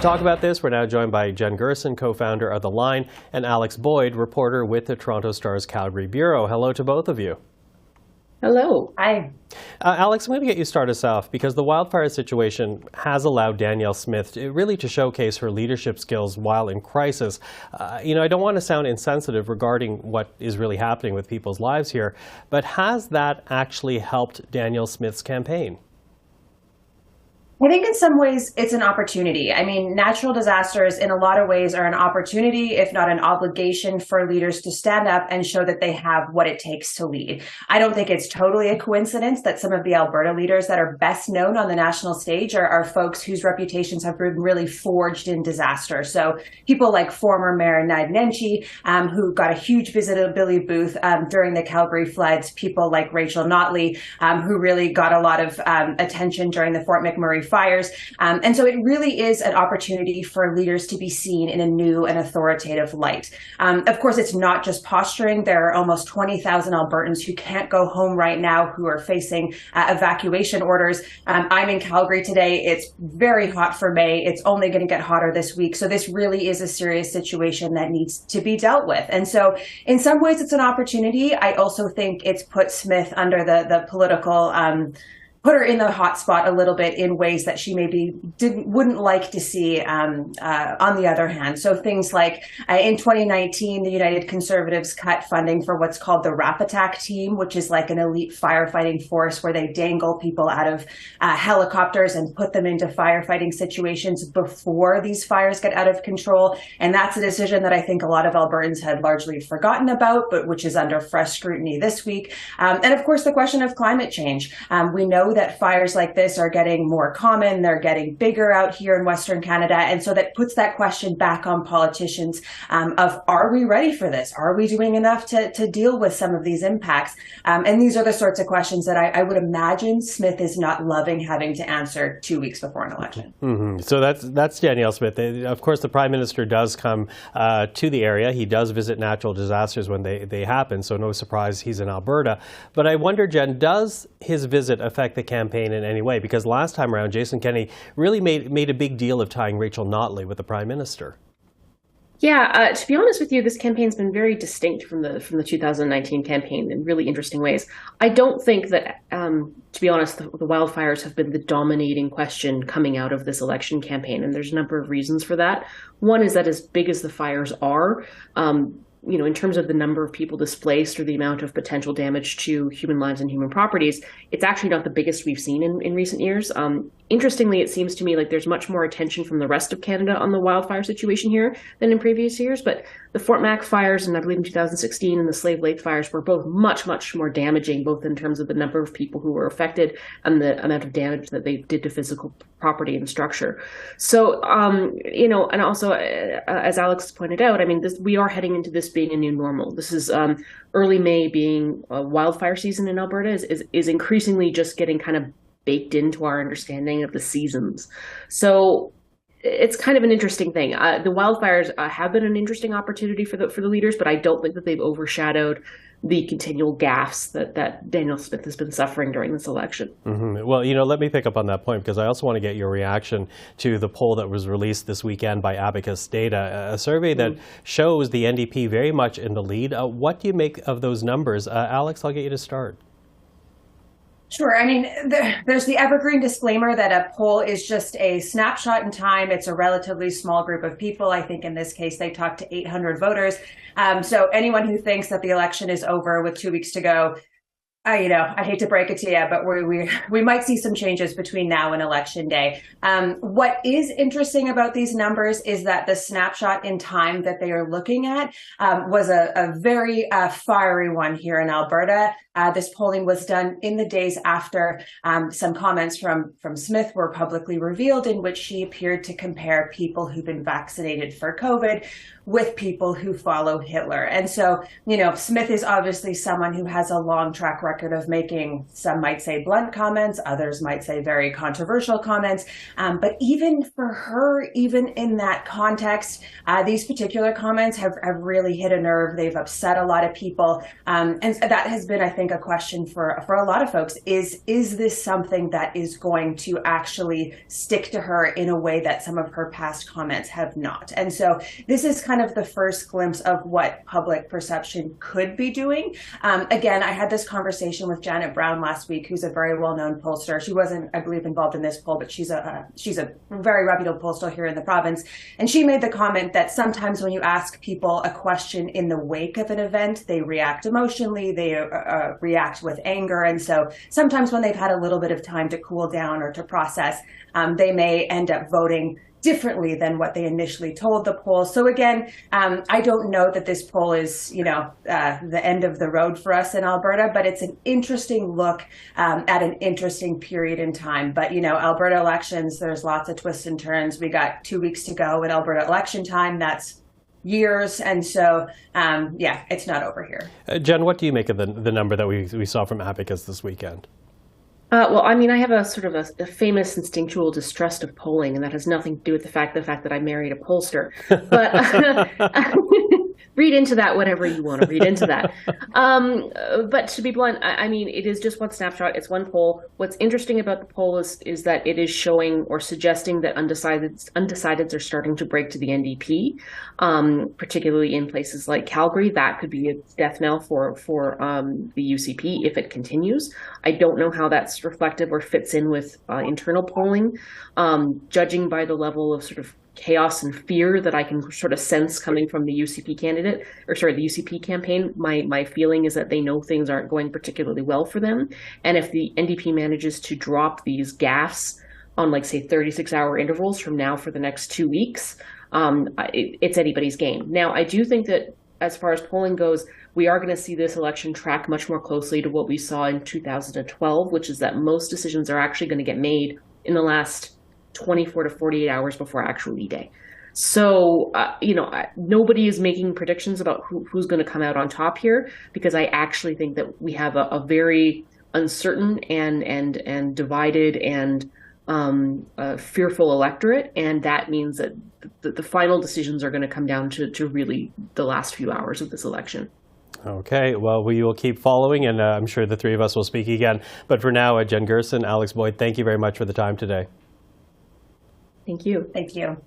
talk about this, we're now joined by Jen Gerson, co-founder of The Line, and Alex Boyd, reporter with the Toronto Star's Calgary Bureau. Hello to both of you. Hello. Hi. Alex, I'm going to get you started us off because the wildfire situation has allowed Danielle Smith to showcase her leadership skills while in crisis. I don't want to sound insensitive regarding what is really happening with people's lives here, but has that actually helped Danielle Smith's campaign? I think in some ways it's an opportunity. I mean, natural disasters in a lot of ways are an opportunity, if not an obligation, for leaders to stand up and show that they have what it takes to lead. I don't think it's totally a coincidence that some of the Alberta leaders that are best known on the national stage are folks whose reputations have been really forged in disaster. So people like former Mayor Nad Nenshi, who got a huge visibility booth during the Calgary floods, people like Rachel Notley, who really got a lot of attention during the Fort McMurray fires. And so it really is an opportunity for leaders to be seen in a new and authoritative light. Of course, it's not just posturing. There are almost 20,000 Albertans who can't go home right now, who are facing evacuation orders. I'm in Calgary today. It's very hot for May. It's only going to get hotter this week. So this really is a serious situation that needs to be dealt with. And so in some ways, it's an opportunity. I also think it's put Smith under the political put her in the hot spot a little bit in ways that she maybe wouldn't like to see on the other hand. So things like in 2019, the United Conservatives cut funding for what's called the RAP Attack Team, which is like an elite firefighting force where they dangle people out of helicopters and put them into firefighting situations before these fires get out of control. And that's a decision that I think a lot of Albertans had largely forgotten about, but which is under fresh scrutiny this week. And of course, the question of climate change. We know that fires like this are getting more common. They're getting bigger out here in Western Canada. And so that puts that question back on politicians of, are we ready for this? Are we doing enough to deal with some of these impacts? And these are the sorts of questions that I would imagine Smith is not loving having to answer 2 weeks before an election. Mm-hmm. So that's Danielle Smith. Of course, the Prime Minister does come to the area. He does visit natural disasters when they happen. So no surprise he's in Alberta. But I wonder, Jen, does his visit affect the campaign in any way? Because last time around, Jason Kenney really made a big deal of tying Rachel Notley with the Prime Minister. Yeah, to be honest with you, this campaign's been very distinct from the 2019 campaign in really interesting ways. I don't think that, to be honest, the wildfires have been the dominating question coming out of this election campaign, and there's a number of reasons for that. One is that as big as the fires are, in terms of the number of people displaced or the amount of potential damage to human lives and human properties, it's actually not the biggest we've seen in recent years. Interestingly, it seems to me like there's much more attention from the rest of Canada on the wildfire situation here than in previous years. But the Fort Mac fires, and I believe in 2016, and the Slave Lake fires were both much, much more damaging, both in terms of the number of people who were affected and the amount of damage that they did to physical property and structure. So, and also, as Alex pointed out, I mean, we are heading into this being a new normal. This is early May being a wildfire season in Alberta is increasingly just getting kind of baked into our understanding of the seasons. So it's kind of an interesting thing. The wildfires have been an interesting opportunity for the leaders, but I don't think that they've overshadowed the continual gaffes that Danielle Smith has been suffering during this election. Mm-hmm. Well, let me pick up on that point because I also want to get your reaction to the poll that was released this weekend by Abacus Data, a survey that shows the NDP very much in the lead. What do you make of those numbers? Alex, I'll get you to start. Sure. I mean, there's the evergreen disclaimer that a poll is just a snapshot in time. It's a relatively small group of people. I think in this case, they talked to 800 voters. So anyone who thinks that the election is over with 2 weeks to go, I hate to break it to you, but we might see some changes between now and Election Day. What is interesting about these numbers is that the snapshot in time that they are looking at was a very fiery one here in Alberta. This polling was done in the days after some comments from Smith were publicly revealed in which she appeared to compare people who've been vaccinated for COVID with people who follow Hitler. And so, you know, Smith is obviously someone who has a long track record of making, some might say blunt comments, others might say very controversial comments. But even for her, even in that context, these particular comments have really hit a nerve. They've upset a lot of people. And that has been, I think, a question for a lot of folks is this something that is going to actually stick to her in a way that some of her past comments have not? And so this is kind of the first glimpse of what public perception could be doing. Again, I had this conversation with Janet Brown last week, who's a very well-known pollster. She wasn't, I believe, involved in this poll, but she's a very reputable pollster here in the province. And she made the comment that sometimes when you ask people a question in the wake of an event, they react emotionally, they react with anger. And so sometimes when they've had a little bit of time to cool down or to process, they may end up voting differently than what they initially told the poll. So again, I don't know that this poll is, the end of the road for us in Alberta, but it's an interesting look at an interesting period in time. But, Alberta elections, there's lots of twists and turns. We got 2 weeks to go in Alberta election time. That's years. And so, it's not over here. Jen, what do you make of the number that we saw from Abacus this weekend? Well, I mean, I have a sort of a famous instinctual distrust of polling, and that has nothing to do with the fact that I married a pollster. But read into that whatever you want to read into that. But to be blunt, I mean, it is just one snapshot. It's one poll. What's interesting about the poll is that it is showing or suggesting that undecideds are starting to break to the NDP, particularly in places like Calgary. That could be a death knell for the UCP if it continues. I don't know how that's reflective or fits in with internal polling, judging by the level of sort of chaos and fear that I can sort of sense coming from the UCP the UCP campaign. My feeling is that they know things aren't going particularly well for them. And if the NDP manages to drop these gaffes on, like, say, 36-hour intervals from now for the next 2 weeks, it's anybody's game. Now, I do think that as far as polling goes, we are going to see this election track much more closely to what we saw in 2012, which is that most decisions are actually going to get made in the last 24 to 48 hours before actual E-Day. So, nobody is making predictions about who's going to come out on top here, because I actually think that we have a very uncertain and divided and fearful electorate, and that means that the final decisions are going to come down to really the last few hours of this election. Okay, well, we will keep following, and I'm sure the three of us will speak again. But for now, Jen Gerson, Alex Boyd, thank you very much for the time today. Thank you. Thank you.